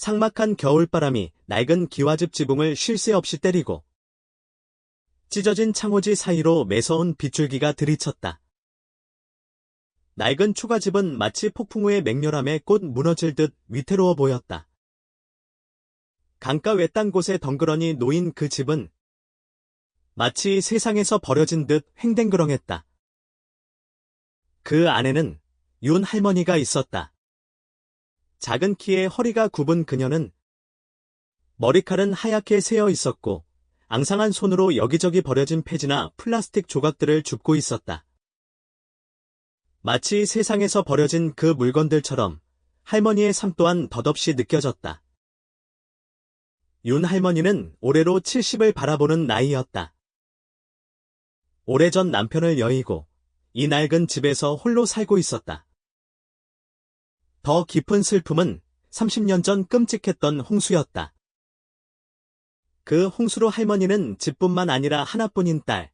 삭막한 겨울바람이 낡은 기와집 지붕을 쉴 새 없이 때리고 찢어진 창호지 사이로 매서운 빗줄기가 들이쳤다. 낡은 초가집은 마치 폭풍 후의 맹렬함에 꽃 무너질 듯 위태로워 보였다. 강가 외딴 곳에 덩그러니 놓인 그 집은 마치 세상에서 버려진 듯 횡댕그렁했다. 그 안에는 윤 할머니가 있었다. 작은 키에 허리가 굽은 그녀는 머리칼은 하얗게 새어 있었고 앙상한 손으로 여기저기 버려진 폐지나 플라스틱 조각들을 줍고 있었다. 마치 세상에서 버려진 그 물건들처럼 할머니의 삶 또한 덧없이 느껴졌다. 윤 할머니는 올해로 70을 바라보는 나이였다. 오래전 남편을 여의고 이 낡은 집에서 홀로 살고 있었다. 더 깊은 슬픔은 30년 전 끔찍했던 홍수였다. 그 홍수로 할머니는 집뿐만 아니라 하나뿐인 딸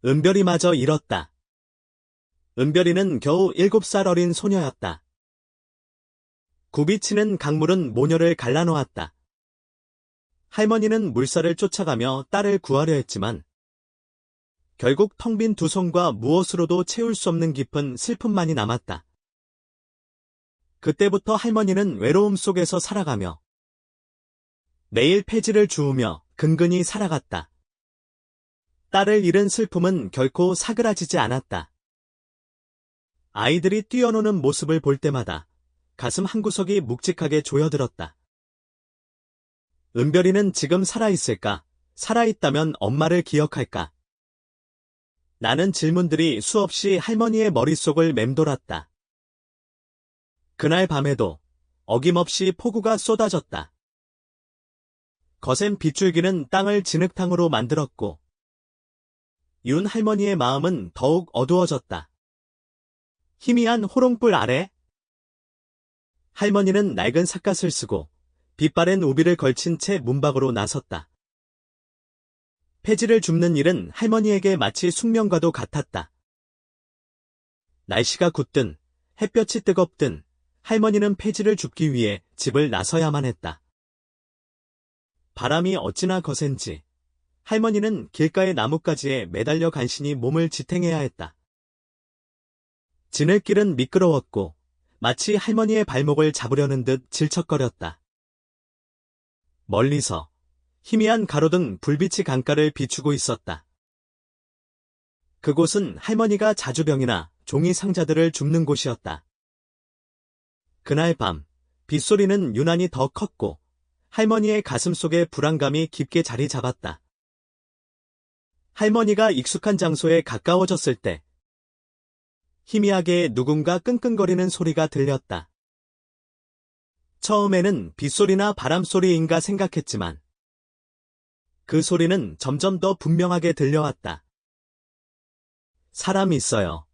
은별이마저 잃었다. 은별이는 겨우 7살 어린 소녀였다. 굽이치는 강물은 모녀를 갈라놓았다. 할머니는 물살을 쫓아가며 딸을 구하려 했지만 결국 텅 빈 두 손과 무엇으로도 채울 수 없는 깊은 슬픔만이 남았다. 그때부터 할머니는 외로움 속에서 살아가며 매일 폐지를 주우며 근근히 살아갔다. 딸을 잃은 슬픔은 결코 사그라지지 않았다. 아이들이 뛰어노는 모습을 볼 때마다 가슴 한구석이 묵직하게 조여들었다. 은별이는 지금 살아있을까? 살아있다면 엄마를 기억할까? 나는 질문들이 수없이 할머니의 머릿속을 맴돌았다. 그날 밤에도 어김없이 폭우가 쏟아졌다. 거센 빗줄기는 땅을 진흙탕으로 만들었고 윤 할머니의 마음은 더욱 어두워졌다. 희미한 호롱불 아래 할머니는 낡은 삿갓을 쓰고 빛바랜 우비를 걸친 채 문 밖으로 나섰다. 폐지를 줍는 일은 할머니에게 마치 숙명과도 같았다. 날씨가 굳든 햇볕이 뜨겁든 할머니는 폐지를 줍기 위해 집을 나서야만 했다. 바람이 어찌나 거센지 할머니는 길가의 나뭇가지에 매달려 간신히 몸을 지탱해야 했다. 지늘길은 미끄러웠고 마치 할머니의 발목을 잡으려는 듯 질척거렸다. 멀리서 희미한 가로등 불빛이 강가를 비추고 있었다. 그곳은 할머니가 자주병이나 종이 상자들을 줍는 곳이었다. 그날 밤 빗소리는 유난히 더 컸고 할머니의 가슴 속에 불안감이 깊게 자리 잡았다. 할머니가 익숙한 장소에 가까워졌을 때 희미하게 누군가 끙끙거리는 소리가 들렸다. 처음에는 빗소리나 바람소리인가 생각했지만 그 소리는 점점 더 분명하게 들려왔다. 사람 있어요.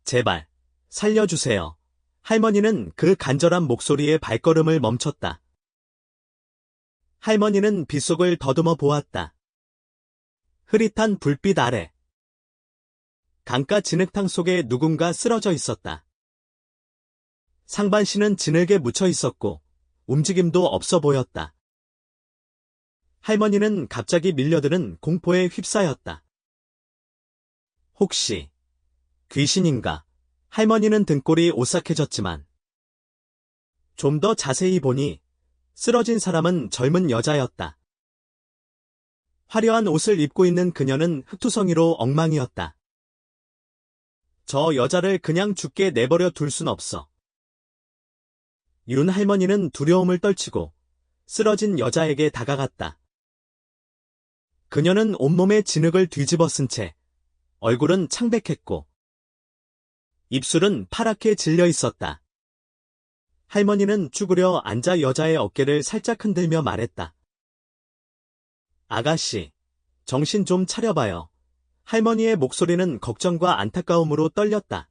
제발 살려주세요. 할머니는 그 간절한 목소리에 발걸음을 멈췄다. 할머니는 빗속을 더듬어 보았다. 흐릿한 불빛 아래 강가 진흙탕 속에 누군가 쓰러져 있었다. 상반신은 진흙에 묻혀 있었고 움직임도 없어 보였다. 할머니는 갑자기 밀려드는 공포에 휩싸였다. 혹시 귀신인가? 할머니는 등골이 오싹해졌지만 좀 더 자세히 보니 쓰러진 사람은 젊은 여자였다. 화려한 옷을 입고 있는 그녀는 흙투성이로 엉망이었다. 저 여자를 그냥 죽게 내버려 둘 순 없어. 윤 할머니는 두려움을 떨치고 쓰러진 여자에게 다가갔다. 그녀는 온몸에 진흙을 뒤집어 쓴 채 얼굴은 창백했고 입술은 파랗게 질려 있었다. 할머니는 쭈그려 앉아 여자의 어깨를 살짝 흔들며 말했다. 아가씨, 정신 좀 차려봐요. 할머니의 목소리는 걱정과 안타까움으로 떨렸다.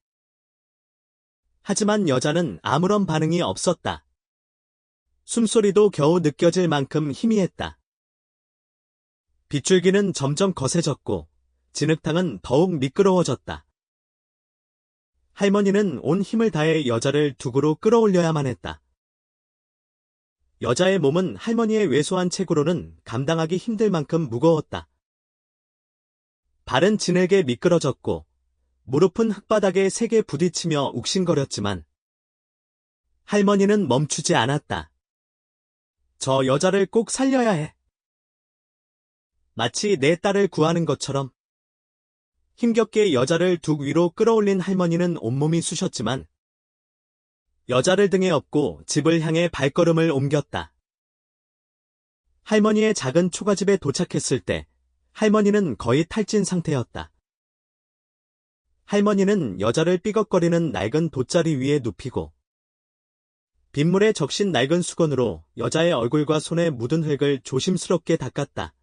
하지만 여자는 아무런 반응이 없었다. 숨소리도 겨우 느껴질 만큼 희미했다. 빗줄기는 점점 거세졌고 진흙탕은 더욱 미끄러워졌다. 할머니는 온 힘을 다해 여자를 둑으로 끌어올려야만 했다. 여자의 몸은 할머니의 왜소한 체구로는 감당하기 힘들 만큼 무거웠다. 발은 지늘게 미끄러졌고 무릎은 흙바닥에 세게 부딪히며 욱신거렸지만 할머니는 멈추지 않았다. 저 여자를 꼭 살려야 해. 마치 내 딸을 구하는 것처럼 힘겹게 여자를 둑 위로 끌어올린 할머니는 온몸이 쑤셨지만 여자를 등에 업고 집을 향해 발걸음을 옮겼다. 할머니의 작은 초가집에 도착했을 때 할머니는 거의 탈진 상태였다. 할머니는 여자를 삐걱거리는 낡은 돗자리 위에 눕히고 빗물에 적신 낡은 수건으로 여자의 얼굴과 손에 묻은 흙을 조심스럽게 닦았다.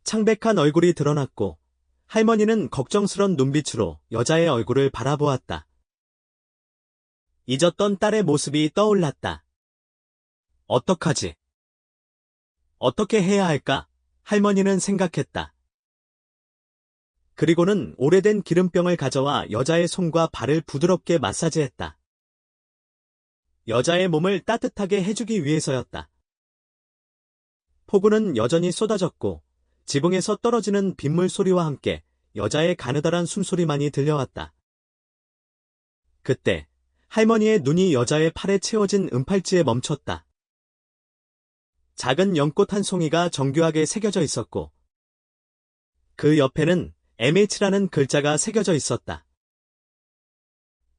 창백한 얼굴이 드러났고 할머니는 걱정스런 눈빛으로 여자의 얼굴을 바라보았다. 잊었던 딸의 모습이 떠올랐다. 어떡하지? 어떻게 해야 할까? 할머니는 생각했다. 그리고는 오래된 기름병을 가져와 여자의 손과 발을 부드럽게 마사지했다. 여자의 몸을 따뜻하게 해주기 위해서였다. 폭우는 여전히 쏟아졌고 지붕에서 떨어지는 빗물 소리와 함께 여자의 가느다란 숨소리만이 들려왔다. 그때 할머니의 눈이 여자의 팔에 채워진 은팔찌에 멈췄다. 작은 연꽃 한 송이가 정교하게 새겨져 있었고 그 옆에는 MH라는 글자가 새겨져 있었다.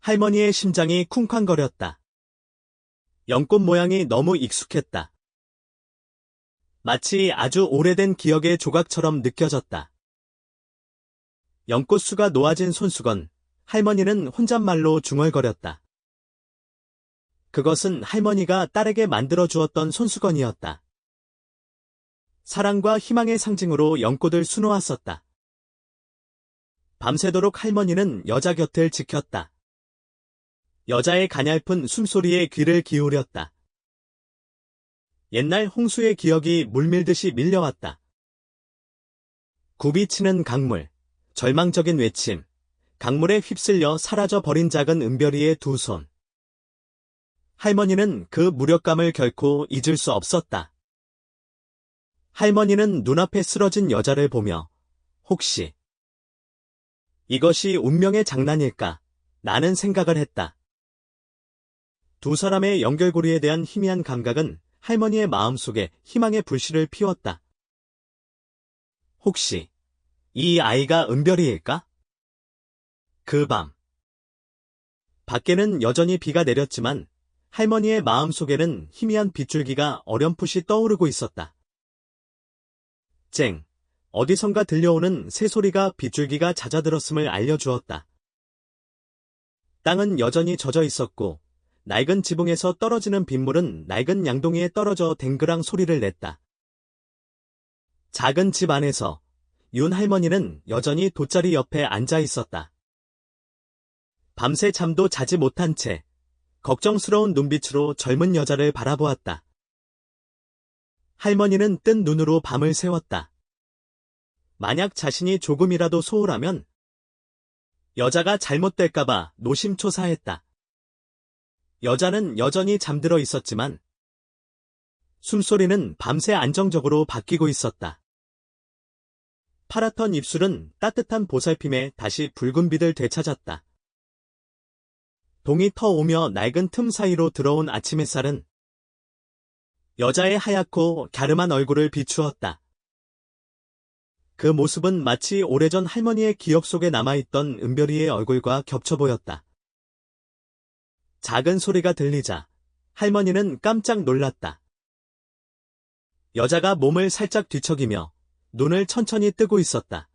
할머니의 심장이 쿵쾅거렸다. 연꽃 모양이 너무 익숙했다. 마치 아주 오래된 기억의 조각처럼 느껴졌다. 연꽃수가 놓아진 손수건, 할머니는 혼잣말로 중얼거렸다. 그것은 할머니가 딸에게 만들어 주었던 손수건이었다. 사랑과 희망의 상징으로 연꽃을 수놓았었다. 밤새도록 할머니는 여자 곁을 지켰다. 여자의 가냘픈 숨소리에 귀를 기울였다. 옛날 홍수의 기억이 물밀듯이 밀려왔다. 굽이치는 강물, 절망적인 외침, 강물에 휩쓸려 사라져버린 작은 은별이의 두 손. 할머니는 그 무력감을 결코 잊을 수 없었다. 할머니는 눈앞에 쓰러진 여자를 보며 혹시 이것이 운명의 장난일까? 라는 생각을 했다. 두 사람의 연결고리에 대한 희미한 감각은 할머니의 마음속에 희망의 불씨를 피웠다. 혹시 이 아이가 은별이일까? 그 밤 밖에는 여전히 비가 내렸지만 할머니의 마음속에는 희미한 빗줄기가 어렴풋이 떠오르고 있었다. 쨍, 어디선가 들려오는 새소리가 빗줄기가 잦아들었음을 알려주었다. 땅은 여전히 젖어 있었고 낡은 지붕에서 떨어지는 빗물은 낡은 양동이에 떨어져 댕그랑 소리를 냈다. 작은 집 안에서 윤 할머니는 여전히 돗자리 옆에 앉아 있었다. 밤새 잠도 자지 못한 채 걱정스러운 눈빛으로 젊은 여자를 바라보았다. 할머니는 뜬 눈으로 밤을 새웠다. 만약 자신이 조금이라도 소홀하면 여자가 잘못될까봐 노심초사했다. 여자는 여전히 잠들어 있었지만 숨소리는 밤새 안정적으로 바뀌고 있었다. 파랗던 입술은 따뜻한 보살핌에 다시 붉은 빛을 되찾았다. 동이 터오며 낡은 틈 사이로 들어온 아침 햇살은 여자의 하얗고 갸름한 얼굴을 비추었다. 그 모습은 마치 오래전 할머니의 기억 속에 남아있던 은별이의 얼굴과 겹쳐 보였다. 작은 소리가 들리자 할머니는 깜짝 놀랐다. 여자가 몸을 살짝 뒤척이며 눈을 천천히 뜨고 있었다.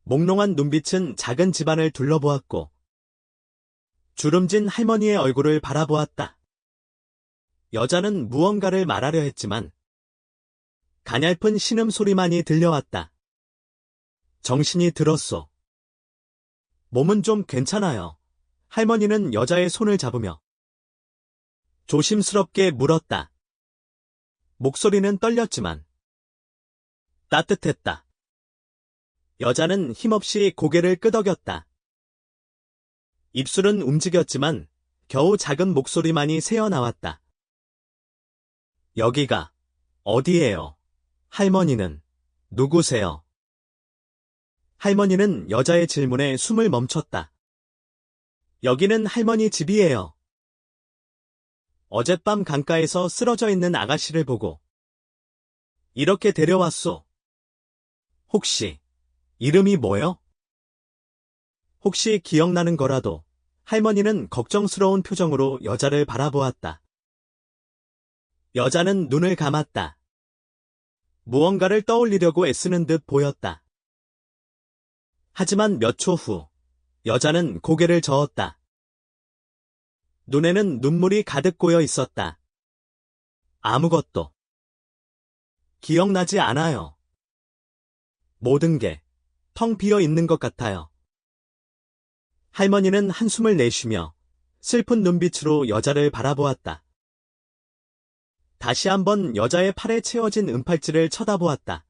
몽롱한 눈빛은 작은 집안을 둘러보았고 주름진 할머니의 얼굴을 바라보았다. 여자는 무언가를 말하려 했지만 가냘픈 신음소리만이 들려왔다. 정신이 들었소. 몸은 좀 괜찮아요. 할머니는 여자의 손을 잡으며 조심스럽게 물었다. 목소리는 떨렸지만 따뜻했다. 여자는 힘없이 고개를 끄덕였다. 입술은 움직였지만 겨우 작은 목소리만이 새어나왔다. 여기가 어디예요? 할머니는 누구세요? 할머니는 여자의 질문에 숨을 멈췄다. 여기는 할머니 집이에요. 어젯밤 강가에서 쓰러져 있는 아가씨를 보고 이렇게 데려왔소. 혹시 이름이 뭐요? 혹시 기억나는 거라도. 할머니는 걱정스러운 표정으로 여자를 바라보았다. 여자는 눈을 감았다. 무언가를 떠올리려고 애쓰는 듯 보였다. 하지만 몇 초 후, 여자는 고개를 저었다. 눈에는 눈물이 가득 고여 있었다. 아무것도 기억나지 않아요. 모든 게 텅 비어 있는 것 같아요. 할머니는 한숨을 내쉬며 슬픈 눈빛으로 여자를 바라보았다. 다시 한번 여자의 팔에 채워진 은팔찌를 쳐다보았다.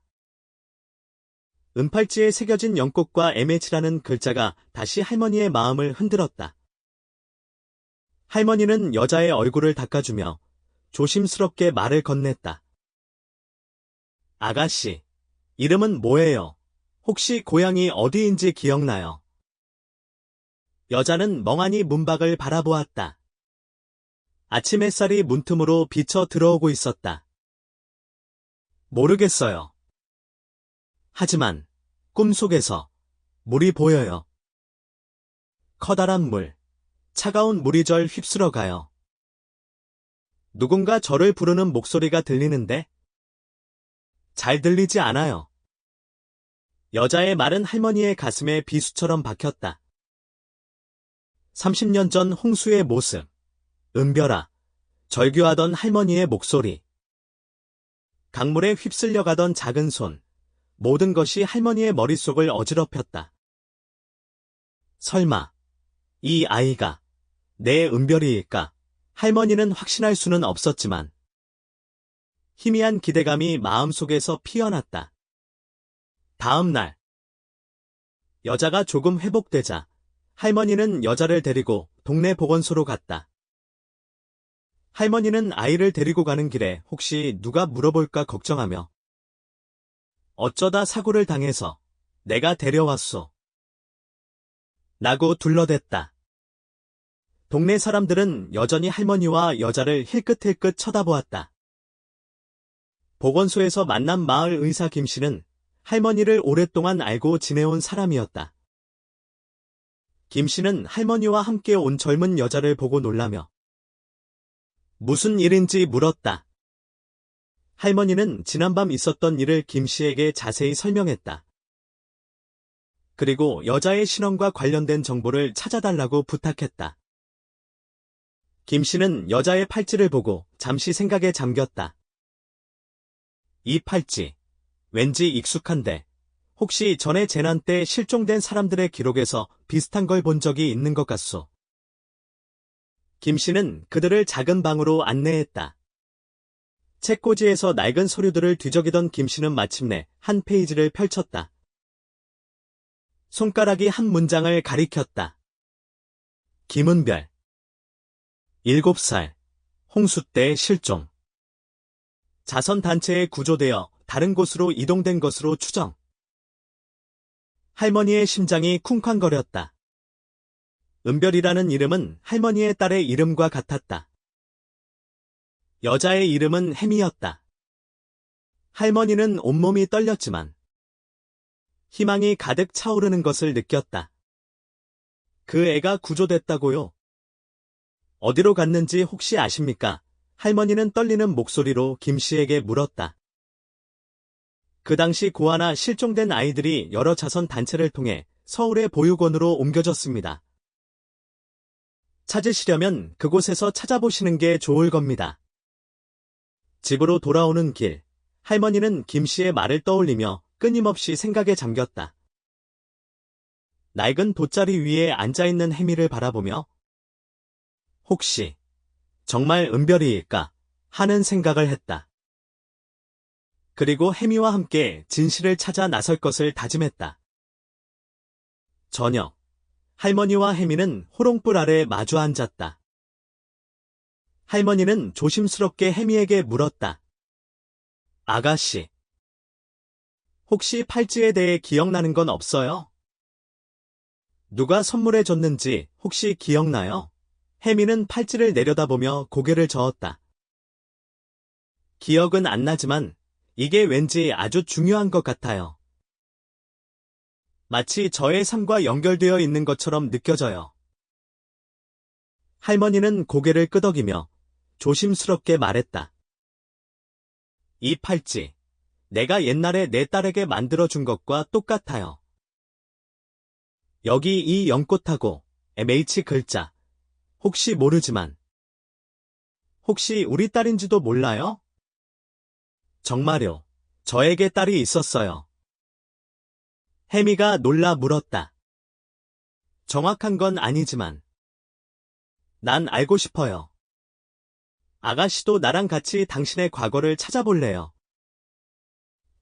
은팔찌에 새겨진 영꽃과 MH라는 글자가 다시 할머니의 마음을 흔들었다. 할머니는 여자의 얼굴을 닦아주며 조심스럽게 말을 건넸다. 아가씨, 이름은 뭐예요? 혹시 고향이 어디인지 기억나요? 여자는 멍하니 문밖을 바라보았다. 아침 햇살이 문틈으로 비쳐 들어오고 있었다. 모르겠어요. 하지만 꿈속에서 물이 보여요. 커다란 물, 차가운 물이 절 휩쓸어 가요. 누군가 저를 부르는 목소리가 들리는데 잘 들리지 않아요. 여자의 말은 할머니의 가슴에 비수처럼 박혔다. 30년 전 홍수의 모습, 은별아, 절규하던 할머니의 목소리, 강물에 휩쓸려 가던 작은 손, 모든 것이 할머니의 머릿속을 어지럽혔다. 설마, 이 아이가 내 은별이일까? 할머니는 확신할 수는 없었지만 희미한 기대감이 마음속에서 피어났다. 다음 날, 여자가 조금 회복되자 할머니는 여자를 데리고 동네 보건소로 갔다. 할머니는 아이를 데리고 가는 길에 혹시 누가 물어볼까 걱정하며 어쩌다 사고를 당해서 내가 데려왔소. 라고 둘러댔다. 동네 사람들은 여전히 할머니와 여자를 힐끗힐끗 쳐다보았다. 보건소에서 만난 마을 의사 김 씨는 할머니를 오랫동안 알고 지내온 사람이었다. 김 씨는 할머니와 함께 온 젊은 여자를 보고 놀라며 무슨 일인지 물었다. 할머니는 지난밤 있었던 일을 김 씨에게 자세히 설명했다. 그리고 여자의 신원과 관련된 정보를 찾아달라고 부탁했다. 김 씨는 여자의 팔찌를 보고 잠시 생각에 잠겼다. 이 팔찌, 왠지 익숙한데 혹시 전에 재난 때 실종된 사람들의 기록에서 비슷한 걸 본 적이 있는 것 같소. 김 씨는 그들을 작은 방으로 안내했다. 책꽂이에서 낡은 서류들을 뒤적이던 김 씨는 마침내 한 페이지를 펼쳤다. 손가락이 한 문장을 가리켰다. 김은별. 7살. 홍수 때 실종. 자선단체에 구조되어 다른 곳으로 이동된 것으로 추정. 할머니의 심장이 쿵쾅거렸다. 은별이라는 이름은 할머니의 딸의 이름과 같았다. 여자의 이름은 혜미였다. 할머니는 온몸이 떨렸지만 희망이 가득 차오르는 것을 느꼈다. 그 애가 구조됐다고요? 어디로 갔는지 혹시 아십니까? 할머니는 떨리는 목소리로 김 씨에게 물었다. 그 당시 고아나 실종된 아이들이 여러 자선 단체를 통해 서울의 보육원으로 옮겨졌습니다. 찾으시려면 그곳에서 찾아보시는 게 좋을 겁니다. 집으로 돌아오는 길, 할머니는 김 씨의 말을 떠올리며 끊임없이 생각에 잠겼다. 낡은 돗자리 위에 앉아있는 혜미를 바라보며 혹시 정말 은별이일까 하는 생각을 했다. 그리고 혜미와 함께 진실을 찾아 나설 것을 다짐했다. 저녁, 할머니와 혜미는 호롱불 아래 마주 앉았다. 할머니는 조심스럽게 혜미에게 물었다. 아가씨, 혹시 팔찌에 대해 기억나는 건 없어요? 누가 선물해 줬는지 혹시 기억나요? 혜미는 팔찌를 내려다보며 고개를 저었다. 기억은 안 나지만 이게 왠지 아주 중요한 것 같아요. 마치 저의 삶과 연결되어 있는 것처럼 느껴져요. 할머니는 고개를 끄덕이며 조심스럽게 말했다. 이 팔찌, 내가 옛날에 내 딸에게 만들어준 것과 똑같아요. 여기 이 연꽃하고 MH 글자, 혹시 모르지만. 혹시 우리 딸인지도 몰라요? 정말요, 저에게 딸이 있었어요. 혜미가 놀라 물었다. 정확한 건 아니지만. 난 알고 싶어요. 아가씨도 나랑 같이 당신의 과거를 찾아볼래요.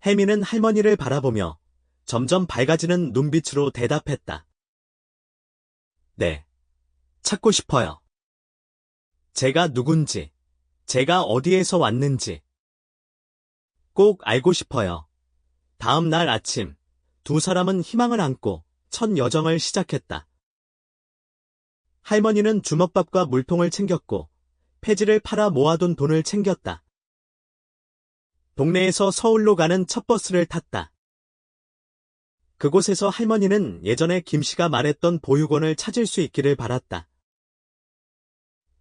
혜미는 할머니를 바라보며 점점 밝아지는 눈빛으로 대답했다. 네, 찾고 싶어요. 제가 누군지, 제가 어디에서 왔는지 꼭 알고 싶어요. 다음 날 아침, 두 사람은 희망을 안고 첫 여정을 시작했다. 할머니는 주먹밥과 물통을 챙겼고 폐지를 팔아 모아둔 돈을 챙겼다. 동네에서 서울로 가는 첫 버스를 탔다. 그곳에서 할머니는 예전에 김씨가 말했던 보육원을 찾을 수 있기를 바랐다.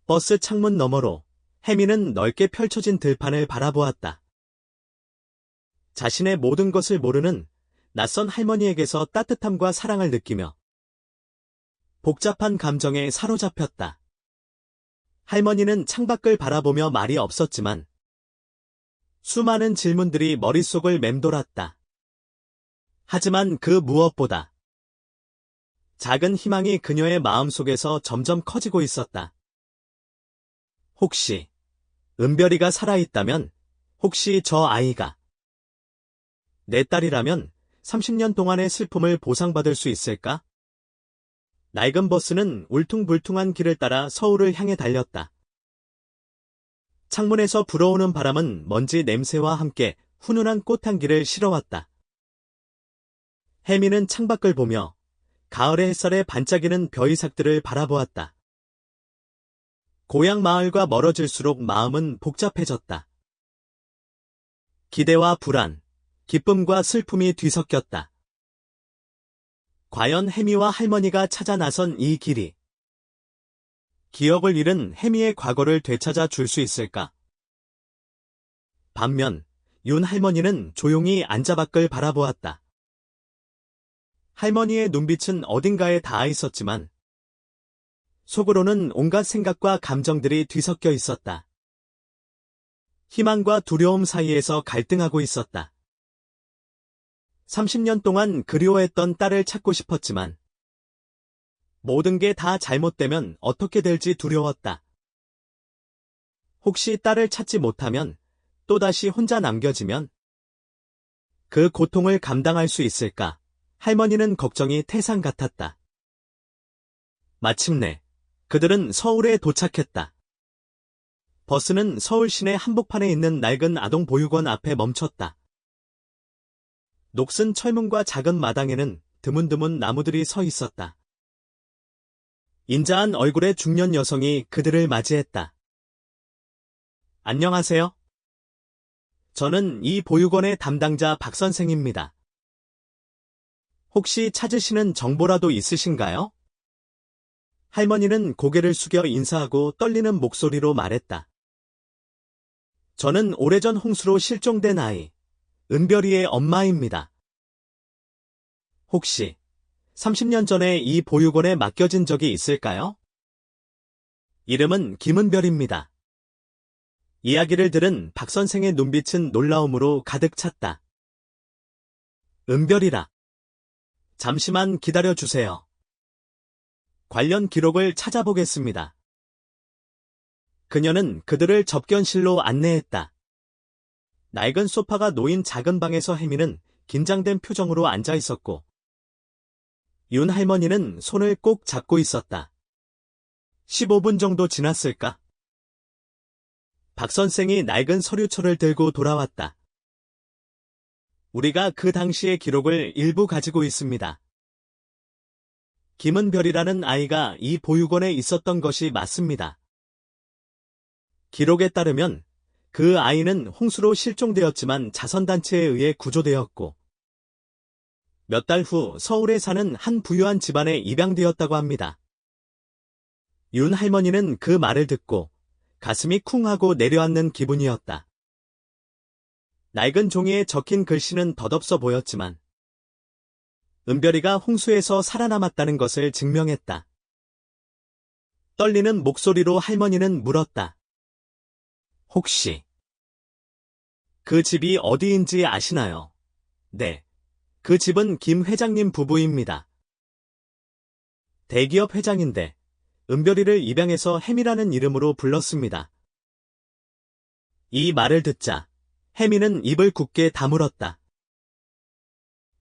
버스 창문 너머로 혜미는 넓게 펼쳐진 들판을 바라보았다. 자신의 모든 것을 모르는 낯선 할머니에게서 따뜻함과 사랑을 느끼며 복잡한 감정에 사로잡혔다. 할머니는 창밖을 바라보며 말이 없었지만 수많은 질문들이 머릿속을 맴돌았다. 하지만 그 무엇보다 작은 희망이 그녀의 마음속에서 점점 커지고 있었다. 혹시 은별이가 살아있다면, 혹시 저 아이가 내 딸이라면 30년 동안의 슬픔을 보상받을 수 있을까? 낡은 버스는 울퉁불퉁한 길을 따라 서울을 향해 달렸다. 창문에서 불어오는 바람은 먼지 냄새와 함께 훈훈한 꽃향기를 실어왔다. 혜미는 창밖을 보며 가을의 햇살에 반짝이는 벼이삭들을 바라보았다. 고향 마을과 멀어질수록 마음은 복잡해졌다. 기대와 불안, 기쁨과 슬픔이 뒤섞였다. 과연 혜미와 할머니가 찾아 나선 이 길이 기억을 잃은 혜미의 과거를 되찾아 줄 수 있을까? 반면 윤 할머니는 조용히 앉아 밖을 바라보았다. 할머니의 눈빛은 어딘가에 닿아 있었지만 속으로는 온갖 생각과 감정들이 뒤섞여 있었다. 희망과 두려움 사이에서 갈등하고 있었다. 30년 동안 그리워했던 딸을 찾고 싶었지만 모든 게 다 잘못되면 어떻게 될지 두려웠다. 혹시 딸을 찾지 못하면 또다시 혼자 남겨지면 그 고통을 감당할 수 있을까? 할머니는 걱정이 태산 같았다. 마침내 그들은 서울에 도착했다. 버스는 서울 시내 한복판에 있는 낡은 아동 보육원 앞에 멈췄다. 녹슨 철문과 작은 마당에는 드문드문 나무들이 서 있었다. 인자한 얼굴의 중년 여성이 그들을 맞이했다. 안녕하세요. 저는 이 보육원의 담당자 박 선생입니다. 혹시 찾으시는 정보라도 있으신가요? 할머니는 고개를 숙여 인사하고 떨리는 목소리로 말했다. 저는 오래전 홍수로 실종된 아이, 은별이의 엄마입니다. 혹시 30년 전에 이 보육원에 맡겨진 적이 있을까요? 이름은 김은별입니다. 이야기를 들은 박 선생의 눈빛은 놀라움으로 가득 찼다. 은별이라. 잠시만 기다려주세요. 관련 기록을 찾아보겠습니다. 그녀는 그들을 접견실로 안내했다. 낡은 소파가 놓인 작은 방에서 혜미는 긴장된 표정으로 앉아 있었고 윤 할머니는 손을 꼭 잡고 있었다. 15분 정도 지났을까? 박 선생이 낡은 서류초를 들고 돌아왔다. 우리가 그 당시의 기록을 일부 가지고 있습니다. 김은별이라는 아이가 이 보육원에 있었던 것이 맞습니다. 기록에 따르면 그 아이는 홍수로 실종되었지만 자선단체에 의해 구조되었고 몇 달 후 서울에 사는 한 부유한 집안에 입양되었다고 합니다. 윤 할머니는 그 말을 듣고 가슴이 쿵 하고 내려앉는 기분이었다. 낡은 종이에 적힌 글씨는 덧없어 보였지만 은별이가 홍수에서 살아남았다는 것을 증명했다. 떨리는 목소리로 할머니는 물었다. 혹시 그 집이 어디인지 아시나요? 네. 그 집은 김 회장님 부부입니다. 대기업 회장인데 은별이를 입양해서 혜미라는 이름으로 불렀습니다. 이 말을 듣자 혜미는 입을 굳게 다물었다.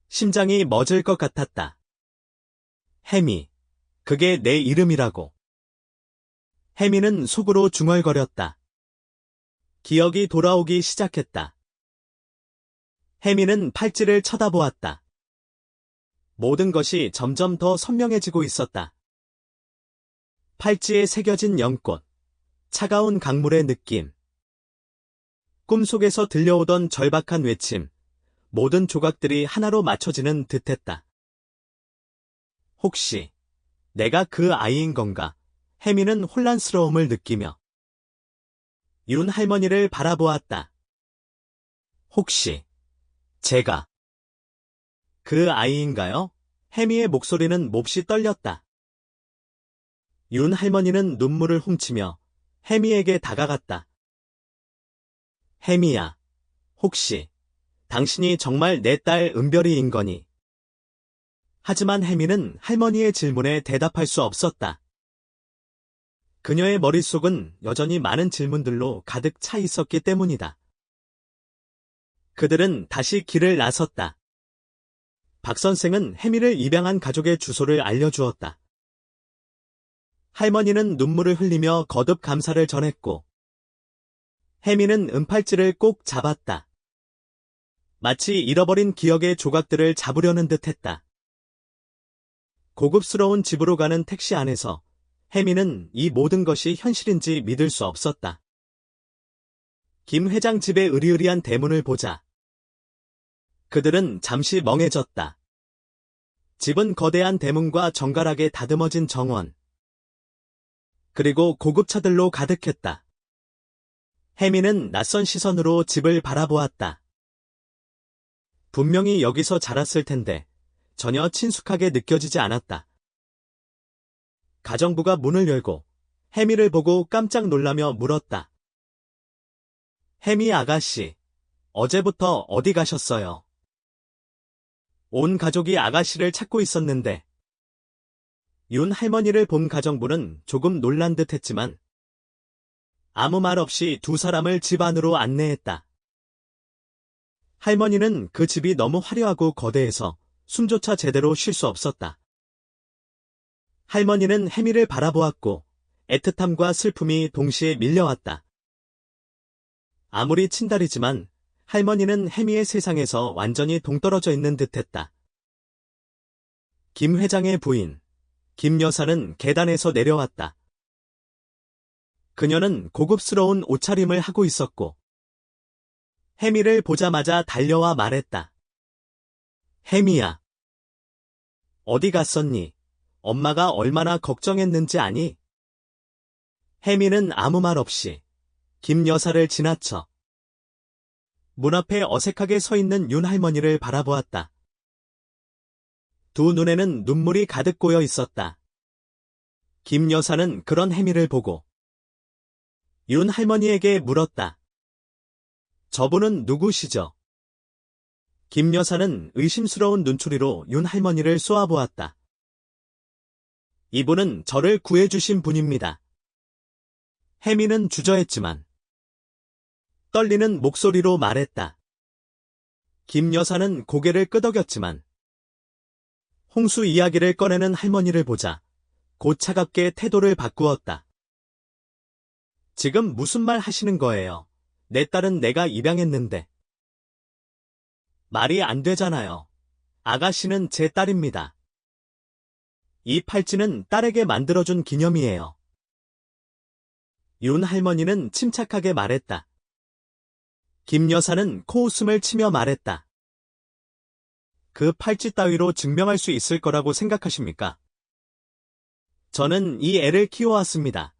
심장이 멎을 것 같았다. 혜미, 그게 내 이름이라고. 혜미는 속으로 중얼거렸다. 기억이 돌아오기 시작했다. 혜미는 팔찌를 쳐다보았다. 모든 것이 점점 더 선명해지고 있었다. 팔찌에 새겨진 연꽃, 차가운 강물의 느낌, 꿈속에서 들려오던 절박한 외침, 모든 조각들이 하나로 맞춰지는 듯했다. 혹시 내가 그 아이인 건가? 혜미는 혼란스러움을 느끼며 윤 할머니를 바라보았다. 혹시 제가 그 아이인가요? 혜미의 목소리는 몹시 떨렸다. 윤 할머니는 눈물을 훔치며 혜미에게 다가갔다. 혜미야, 혹시 당신이 정말 내 딸 은별이인 거니? 하지만 혜미는 할머니의 질문에 대답할 수 없었다. 그녀의 머릿속은 여전히 많은 질문들로 가득 차 있었기 때문이다. 그들은 다시 길을 나섰다. 박 선생은 혜미를 입양한 가족의 주소를 알려주었다. 할머니는 눈물을 흘리며 거듭 감사를 전했고 혜미는 은팔찌를 꼭 잡았다. 마치 잃어버린 기억의 조각들을 잡으려는 듯했다. 고급스러운 집으로 가는 택시 안에서 혜미는 이 모든 것이 현실인지 믿을 수 없었다. 김 회장 집의 으리으리한 대문을 보자 그들은 잠시 멍해졌다. 집은 거대한 대문과 정갈하게 다듬어진 정원, 그리고 고급차들로 가득했다. 혜미는 낯선 시선으로 집을 바라보았다. 분명히 여기서 자랐을 텐데 전혀 친숙하게 느껴지지 않았다. 가정부가 문을 열고 혜미를 보고 깜짝 놀라며 물었다. 혜미 아가씨, 어제부터 어디 가셨어요? 온 가족이 아가씨를 찾고 있었는데. 윤 할머니를 본 가정부는 조금 놀란 듯 했지만 아무 말 없이 두 사람을 집 안으로 안내했다. 할머니는 그 집이 너무 화려하고 거대해서 숨조차 제대로 쉴 수 없었다. 할머니는 혜미를 바라보았고 애틋함과 슬픔이 동시에 밀려왔다. 아무리 친달이지만 할머니는 혜미의 세상에서 완전히 동떨어져 있는 듯했다. 김 회장의 부인, 김 여사는 계단에서 내려왔다. 그녀는 고급스러운 옷차림을 하고 있었고 혜미를 보자마자 달려와 말했다. 혜미야, 어디 갔었니? 엄마가 얼마나 걱정했는지 아니? 혜미는 아무 말 없이 김 여사를 지나쳐 문 앞에 어색하게 서 있는 윤 할머니를 바라보았다. 두 눈에는 눈물이 가득 고여 있었다. 김 여사는 그런 혜미를 보고 윤 할머니에게 물었다. 저분은 누구시죠? 김 여사는 의심스러운 눈초리로 윤 할머니를 쏘아보았다. 이분은 저를 구해주신 분입니다. 혜미는 주저했지만 떨리는 목소리로 말했다. 김 여사는 고개를 끄덕였지만 홍수 이야기를 꺼내는 할머니를 보자 곧 차갑게 태도를 바꾸었다. 지금 무슨 말 하시는 거예요? 내 딸은 내가 입양했는데. 말이 안 되잖아요. 아가씨는 제 딸입니다. 이 팔찌는 딸에게 만들어준 기념이에요. 윤 할머니는 침착하게 말했다. 김 여사는 코웃음을 치며 말했다. 그 팔찌 따위로 증명할 수 있을 거라고 생각하십니까? 저는 이 애를 키워왔습니다.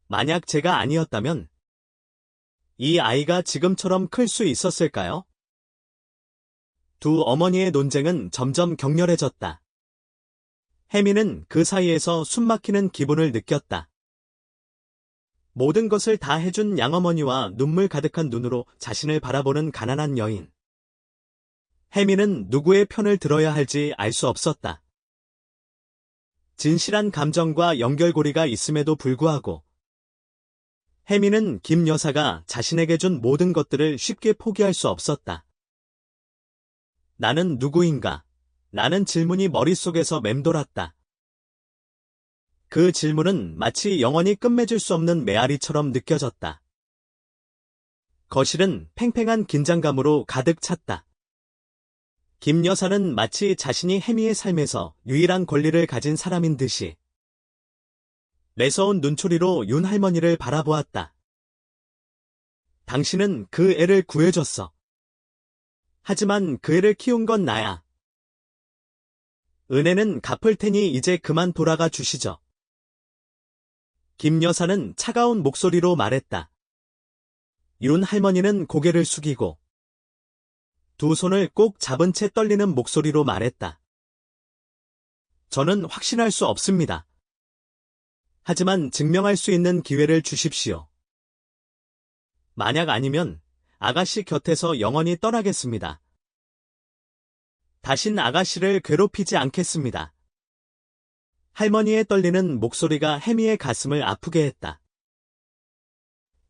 만약 제가 아니었다면 이 아이가 지금처럼 클 수 있었을까요? 두 어머니의 논쟁은 점점 격렬해졌다. 혜미는 그 사이에서 숨막히는 기분을 느꼈다. 모든 것을 다 해준 양어머니와 눈물 가득한 눈으로 자신을 바라보는 가난한 여인. 혜미는 누구의 편을 들어야 할지 알 수 없었다. 진실한 감정과 연결고리가 있음에도 불구하고 혜미는 김 여사가 자신에게 준 모든 것들을 쉽게 포기할 수 없었다. 나는 누구인가? 라는 질문이 머릿속에서 맴돌았다. 그 질문은 마치 영원히 끝맺을 수 없는 메아리처럼 느껴졌다. 거실은 팽팽한 긴장감으로 가득 찼다. 김 여사는 마치 자신이 혜미의 삶에서 유일한 권리를 가진 사람인 듯이 매서운 눈초리로 윤 할머니를 바라보았다. 당신은 그 애를 구해줬어. 하지만 그 애를 키운 건 나야. 은혜는 갚을 테니 이제 그만 돌아가 주시죠. 김 여사는 차가운 목소리로 말했다. 윤 할머니는 고개를 숙이고 두 손을 꼭 잡은 채 떨리는 목소리로 말했다. 저는 확신할 수 없습니다. 하지만 증명할 수 있는 기회를 주십시오. 만약 아니면 아가씨 곁에서 영원히 떠나겠습니다. 다신 아가씨를 괴롭히지 않겠습니다. 할머니의 떨리는 목소리가 혜미의 가슴을 아프게 했다.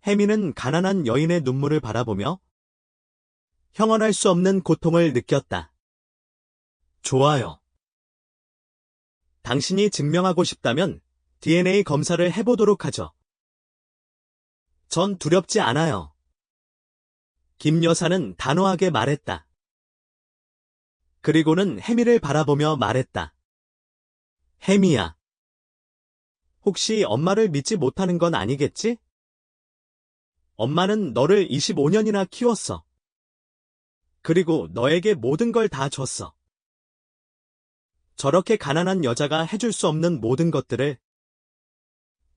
혜미는 가난한 여인의 눈물을 바라보며 형언할 수 없는 고통을 느꼈다. 좋아요. 당신이 증명하고 싶다면 DNA 검사를 해보도록 하죠. 전 두렵지 않아요. 김 여사는 단호하게 말했다. 그리고는 혜미를 바라보며 말했다. 혜미야. 혹시 엄마를 믿지 못하는 건 아니겠지? 엄마는 너를 25년이나 키웠어. 그리고 너에게 모든 걸 다 줬어. 저렇게 가난한 여자가 해줄 수 없는 모든 것들을.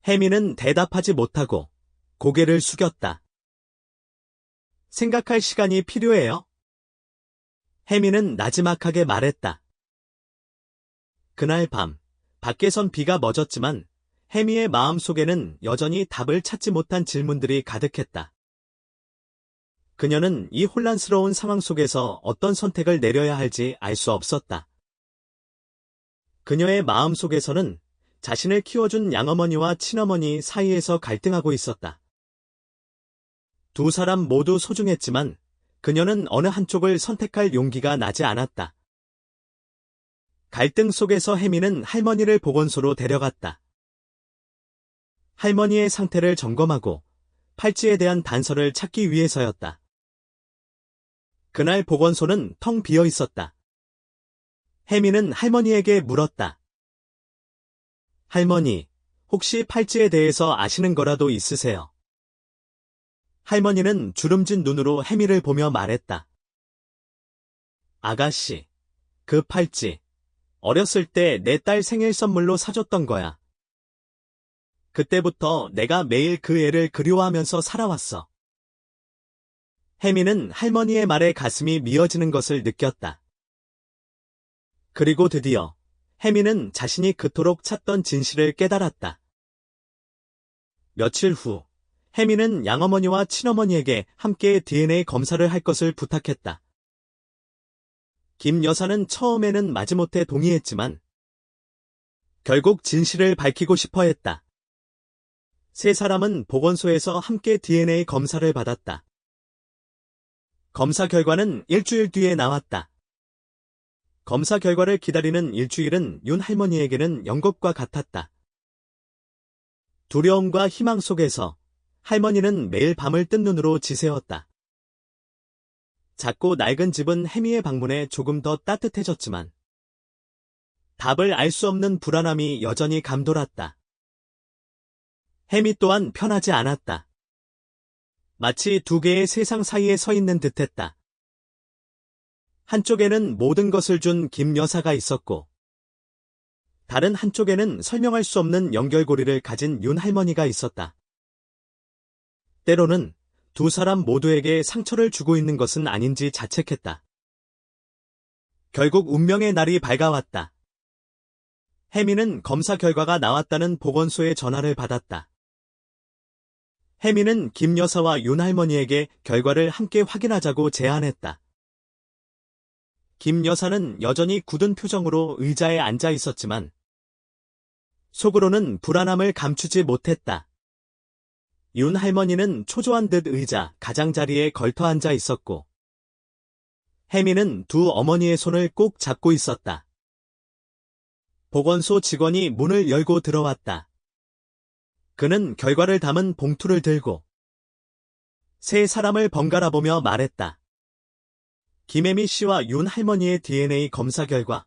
혜미는 대답하지 못하고 고개를 숙였다. 생각할 시간이 필요해요. 혜미는 나지막하게 말했다. 그날 밤, 밖에선 비가 멎었지만 혜미의 마음속에는 여전히 답을 찾지 못한 질문들이 가득했다. 그녀는 이 혼란스러운 상황 속에서 어떤 선택을 내려야 할지 알 수 없었다. 그녀의 마음속에서는 자신을 키워준 양어머니와 친어머니 사이에서 갈등하고 있었다. 두 사람 모두 소중했지만 그녀는 어느 한쪽을 선택할 용기가 나지 않았다. 갈등 속에서 혜미는 할머니를 보건소로 데려갔다. 할머니의 상태를 점검하고 팔찌에 대한 단서를 찾기 위해서였다. 그날 보건소는 텅 비어 있었다. 혜미는 할머니에게 물었다. 할머니, 혹시 팔찌에 대해서 아시는 거라도 있으세요? 할머니는 주름진 눈으로 혜미를 보며 말했다. 아가씨, 그 팔찌, 어렸을 때 내 딸 생일 선물로 사줬던 거야. 그때부터 내가 매일 그 애를 그리워하면서 살아왔어. 혜미는 할머니의 말에 가슴이 미어지는 것을 느꼈다. 그리고 드디어 혜미는 자신이 그토록 찾던 진실을 깨달았다. 며칠 후, 혜미는 양어머니와 친어머니에게 함께 DNA 검사를 할 것을 부탁했다. 김 여사는 처음에는 마지못해 동의했지만 결국 진실을 밝히고 싶어 했다. 세 사람은 보건소에서 함께 DNA 검사를 받았다. 검사 결과는 일주일 뒤에 나왔다. 검사 결과를 기다리는 일주일은 윤 할머니에게는 연극과 같았다. 두려움과 희망 속에서 할머니는 매일 밤을 뜬 눈으로 지새웠다. 작고 낡은 집은 해미의 방문에 조금 더 따뜻해졌지만 답을 알 수 없는 불안함이 여전히 감돌았다. 해미 또한 편하지 않았다. 마치 두 개의 세상 사이에 서 있는 듯했다. 한쪽에는 모든 것을 준 김 여사가 있었고 다른 한쪽에는 설명할 수 없는 연결고리를 가진 윤 할머니가 있었다. 때로는 두 사람 모두에게 상처를 주고 있는 것은 아닌지 자책했다. 결국 운명의 날이 밝아왔다. 해미는 검사 결과가 나왔다는 보건소의 전화를 받았다. 해미는 김 여사와 윤 할머니에게 결과를 함께 확인하자고 제안했다. 김 여사는 여전히 굳은 표정으로 의자에 앉아 있었지만 속으로는 불안함을 감추지 못했다. 윤 할머니는 초조한 듯 의자 가장자리에 걸터 앉아 있었고 해미는 두 어머니의 손을 꼭 잡고 있었다. 보건소 직원이 문을 열고 들어왔다. 그는 결과를 담은 봉투를 들고 세 사람을 번갈아 보며 말했다. 김혜미 씨와 윤 할머니의 DNA 검사 결과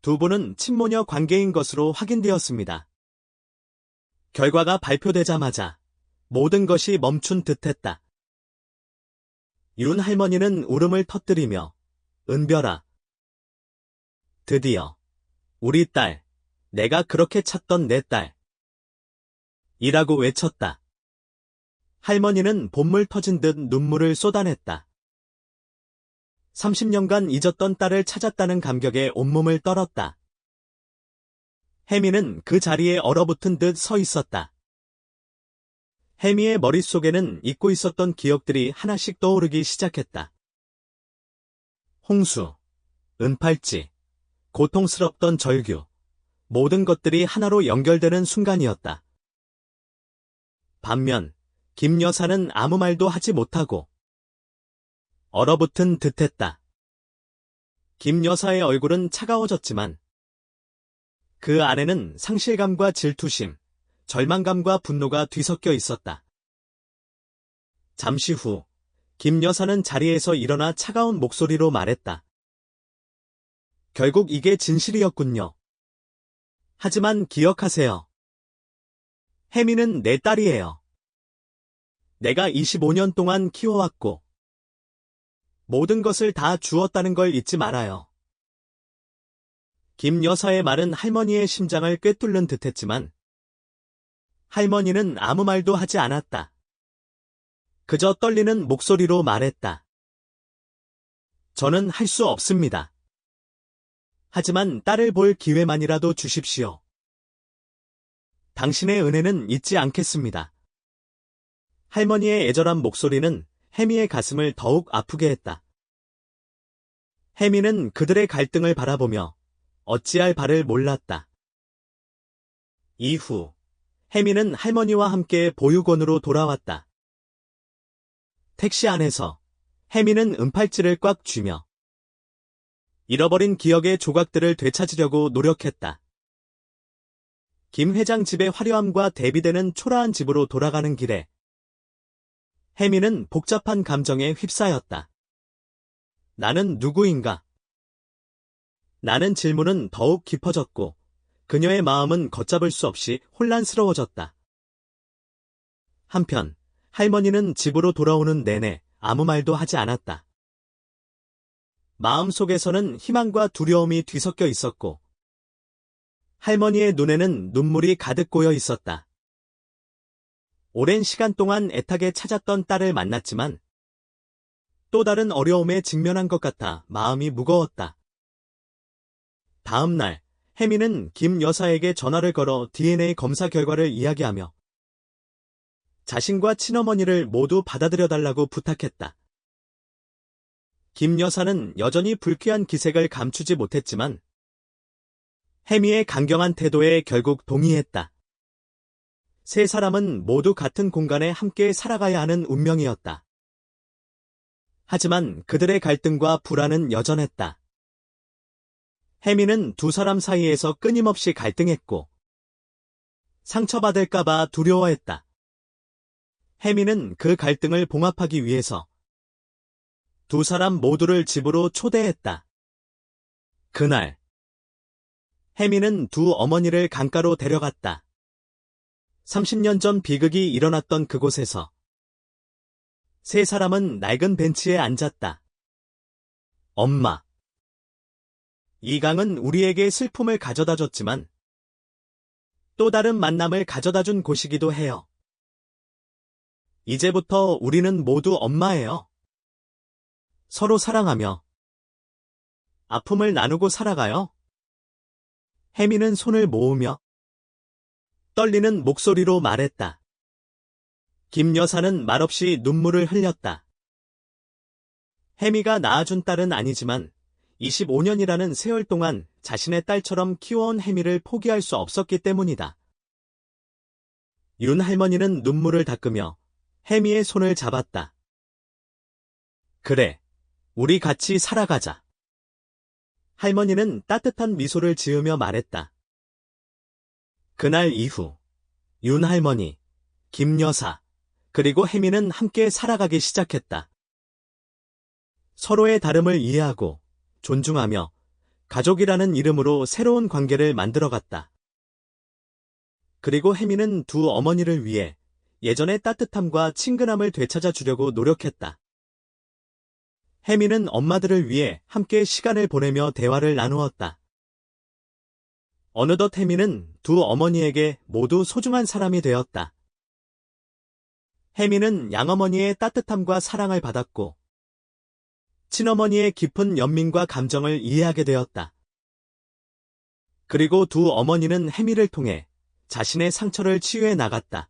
두 분은 친모녀 관계인 것으로 확인되었습니다. 결과가 발표되자마자 모든 것이 멈춘 듯했다. 윤 할머니는 울음을 터뜨리며 은별아, 드디어 우리 딸, 내가 그렇게 찾던 내 딸 이라고 외쳤다. 할머니는 본물 터진 듯 눈물을 쏟아냈다. 30년간 잊었던 딸을 찾았다는 감격에 온몸을 떨었다. 해미는 그 자리에 얼어붙은 듯 서 있었다. 해미의 머릿속에는 잊고 있었던 기억들이 하나씩 떠오르기 시작했다. 홍수, 은팔찌, 고통스럽던 절규, 모든 것들이 하나로 연결되는 순간이었다. 반면 김 여사는 아무 말도 하지 못하고 얼어붙은 듯했다. 김 여사의 얼굴은 차가워졌지만 그 안에는 상실감과 질투심, 절망감과 분노가 뒤섞여 있었다. 잠시 후 김 여사는 자리에서 일어나 차가운 목소리로 말했다. 결국 이게 진실이었군요. 하지만 기억하세요. 해미는 내 딸이에요. 내가 25년 동안 키워왔고 모든 것을 다 주었다는 걸 잊지 말아요. 김 여사의 말은 할머니의 심장을 꿰뚫는 듯했지만 할머니는 아무 말도 하지 않았다. 그저 떨리는 목소리로 말했다. 저는 할 수 없습니다. 하지만 딸을 볼 기회만이라도 주십시오. 당신의 은혜는 잊지 않겠습니다. 할머니의 애절한 목소리는 해미의 가슴을 더욱 아프게 했다. 해미는 그들의 갈등을 바라보며 어찌할 바를 몰랐다. 이후 해미는 할머니와 함께 보육원으로 돌아왔다. 택시 안에서 해미는 은팔찌를 꽉 쥐며 잃어버린 기억의 조각들을 되찾으려고 노력했다. 김 회장 집의 화려함과 대비되는 초라한 집으로 돌아가는 길에 해미는 복잡한 감정에 휩싸였다. 나는 누구인가? 나는 질문은 더욱 깊어졌고 그녀의 마음은 걷잡을 수 없이 혼란스러워졌다. 한편 할머니는 집으로 돌아오는 내내 아무 말도 하지 않았다. 마음속에서는 희망과 두려움이 뒤섞여 있었고 할머니의 눈에는 눈물이 가득 고여 있었다. 오랜 시간 동안 애타게 찾았던 딸을 만났지만 또 다른 어려움에 직면한 것 같아 마음이 무거웠다. 다음 날 해미는 김 여사에게 전화를 걸어 DNA 검사 결과를 이야기하며 자신과 친어머니를 모두 받아들여달라고 부탁했다. 김 여사는 여전히 불쾌한 기색을 감추지 못했지만 해미의 강경한 태도에 결국 동의했다. 세 사람은 모두 같은 공간에 함께 살아가야 하는 운명이었다. 하지만 그들의 갈등과 불안은 여전했다. 해미는 두 사람 사이에서 끊임없이 갈등했고 상처받을까봐 두려워했다. 해미는 그 갈등을 봉합하기 위해서 두 사람 모두를 집으로 초대했다. 그날, 해미는 두 어머니를 강가로 데려갔다. 30년 전 비극이 일어났던 그곳에서 세 사람은 낡은 벤치에 앉았다. 엄마. 이 강은 우리에게 슬픔을 가져다 줬지만 또 다른 만남을 가져다 준 곳이기도 해요. 이제부터 우리는 모두 엄마예요. 서로 사랑하며 아픔을 나누고 살아가요. 해미는 손을 모으며 떨리는 목소리로 말했다. 김 여사는 말없이 눈물을 흘렸다. 해미가 낳아준 딸은 아니지만 25년이라는 세월 동안 자신의 딸처럼 키워온 해미를 포기할 수 없었기 때문이다. 윤 할머니는 눈물을 닦으며 해미의 손을 잡았다. 그래, 우리 같이 살아가자. 할머니는 따뜻한 미소를 지으며 말했다. 그날 이후 윤 할머니, 김 여사, 그리고 해미는 함께 살아가기 시작했다. 서로의 다름을 이해하고 존중하며 가족이라는 이름으로 새로운 관계를 만들어갔다. 그리고 해미는 두 어머니를 위해 예전의 따뜻함과 친근함을 되찾아 주려고 노력했다. 해미는 엄마들을 위해 함께 시간을 보내며 대화를 나누었다. 어느덧 해미는 두 어머니에게 모두 소중한 사람이 되었다. 해미는 양어머니의 따뜻함과 사랑을 받았고 친어머니의 깊은 연민과 감정을 이해하게 되었다. 그리고 두 어머니는 해미를 통해 자신의 상처를 치유해 나갔다.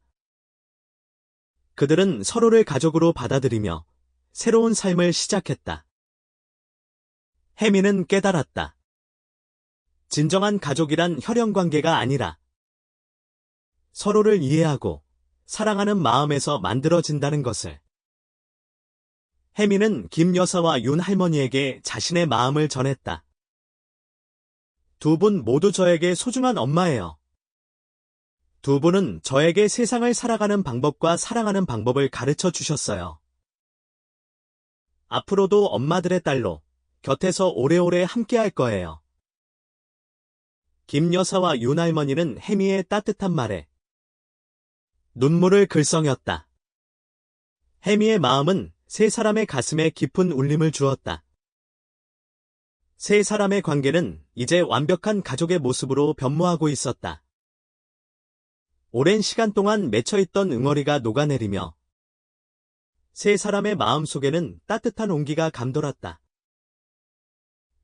그들은 서로를 가족으로 받아들이며 새로운 삶을 시작했다. 해미는 깨달았다. 진정한 가족이란 혈연관계가 아니라 서로를 이해하고 사랑하는 마음에서 만들어진다는 것을. 해미는 김 여사와 윤 할머니에게 자신의 마음을 전했다. 두 분 모두 저에게 소중한 엄마예요. 두 분은 저에게 세상을 살아가는 방법과 사랑하는 방법을 가르쳐 주셨어요. 앞으로도 엄마들의 딸로 곁에서 오래오래 함께할 거예요. 김 여사와 윤 할머니는 해미의 따뜻한 말에 눈물을 글썽였다. 해미의 마음은 세 사람의 가슴에 깊은 울림을 주었다. 세 사람의 관계는 이제 완벽한 가족의 모습으로 변모하고 있었다. 오랜 시간 동안 맺혀있던 응어리가 녹아내리며 세 사람의 마음 속에는 따뜻한 온기가 감돌았다.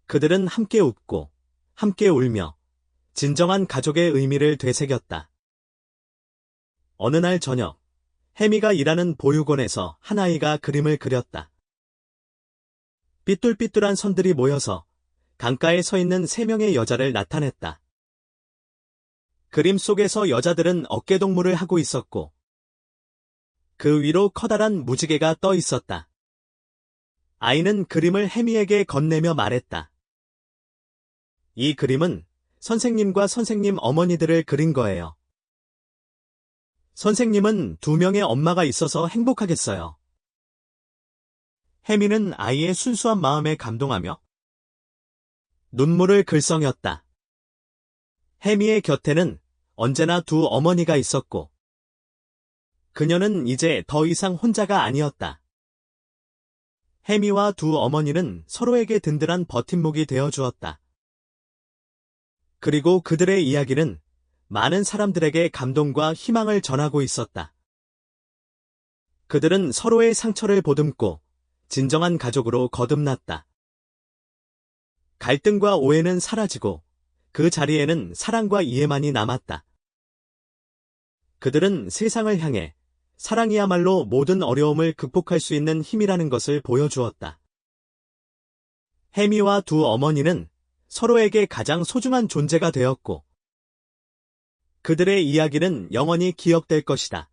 그들은 함께 웃고 함께 울며 진정한 가족의 의미를 되새겼다. 어느 날 저녁, 해미가 일하는 보육원에서 한 아이가 그림을 그렸다. 삐뚤삐뚤한 선들이 모여서 강가에 서 있는 세 명의 여자를 나타냈다. 그림 속에서 여자들은 어깨동무를 하고 있었고 그 위로 커다란 무지개가 떠 있었다. 아이는 그림을 해미에게 건네며 말했다. 이 그림은 선생님과 선생님 어머니들을 그린 거예요. 선생님은 두 명의 엄마가 있어서 행복하겠어요. 해미는 아이의 순수한 마음에 감동하며 눈물을 글썽였다. 해미의 곁에는 언제나 두 어머니가 있었고 그녀는 이제 더 이상 혼자가 아니었다. 해미와 두 어머니는 서로에게 든든한 버팀목이 되어주었다. 그리고 그들의 이야기는 많은 사람들에게 감동과 희망을 전하고 있었다. 그들은 서로의 상처를 보듬고 진정한 가족으로 거듭났다. 갈등과 오해는 사라지고 그 자리에는 사랑과 이해만이 남았다. 그들은 세상을 향해 사랑이야말로 모든 어려움을 극복할 수 있는 힘이라는 것을 보여주었다. 해미와 두 어머니는 서로에게 가장 소중한 존재가 되었고 그들의 이야기는 영원히 기억될 것이다.